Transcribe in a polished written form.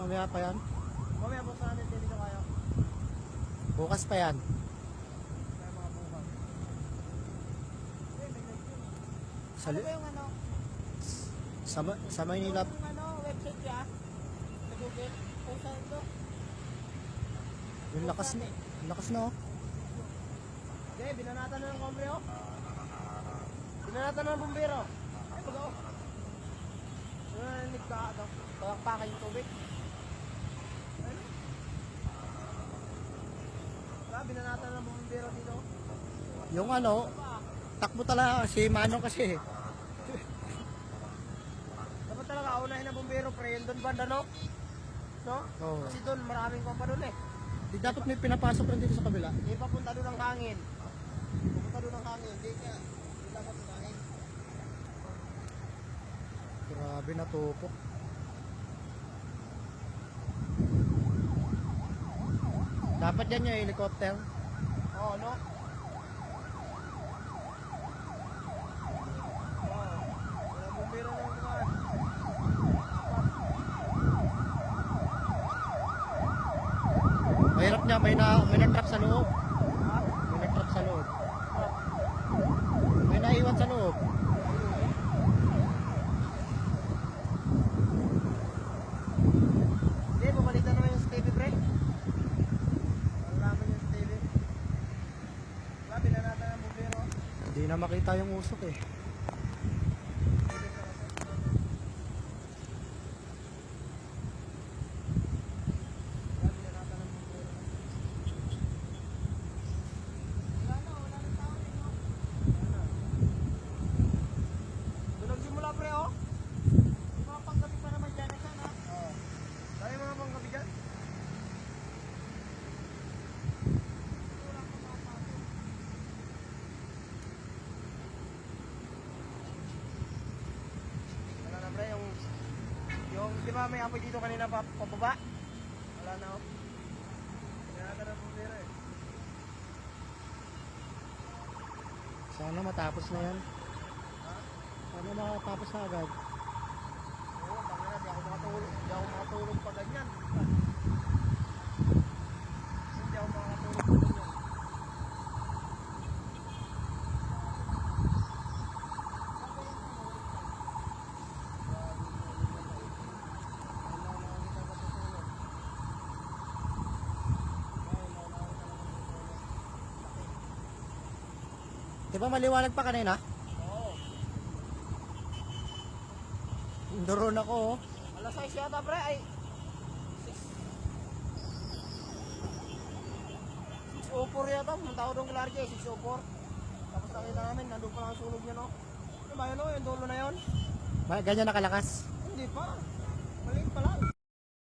Mamaya pa yan. Mamaya buksan natin dito kayo. Bukas pa yan. Kaya mga bukas. Sa, Ano ba yung ano? sa Maynila. Yung ano, website niya? Sa Google? Kung saan ito? Yung lakas na. Lakas na oh. Okay, binanatan na ng kombre oh. Binanatan na ng bumbero. Ay, mag-o. Nananig ka ito. Pagpakan yung tubig. Ano? Binanatan na ng bumbero dito. Yung ano, takbo talaga si Manong kasi. Dapat talaga aunahin ng bumbero pre. Yun doon banda no? No? Oo. Kasi doon maraming kompa doon eh. Di dapat may pinapasok rin dito sa kabila. Hindi papunta doon ang hangin. Papunta doon ang hangin. Hindi ka. Hindi dapat unahin. Grabe na tupo. Dapat yan yung helicopter. Oo, no? Oo. Wala bumbero na yung mga. Mahirap niya, may na-trap sa loob. Ha? May na-trap sa loob. May naiwan sa loob. Hindi, bumalitan naman yung Stevie pre. Wala naman yung Stevie. Wala, binanatan ng bumbero. Hindi na makita yung usok eh. Wala, binanatan ng bumbero. Wala na, wala na tao rin, no? Wala na. Doon nagsimula pre, oh. Yung mga panggabi pa naman dyan, sana. Oo. Tayo mga panggabi dyan. Wala na pre, yung di ba may apoy dito kanina pababa? Wala na oh. Binanatan ng bumbero eh. Sana matapos na yan. Ha? Sana matapos na agad. Oo, tangina, di ako makatulog. Di ako makatulog pa ganyan. Hindi ako makatulog pa ganyan. Di ba maliwanag pa kanina? Oo. Drone ako oh. Alas 6 yata pre, ay 6:04 yata, pumunta ako doon kay Larry, 6:04. Tapos nakita namin, nandun pa lang ang sunog niya no. Ano ba yun o, yung dulo na yun? Ganyan nakalakas. Hindi pa.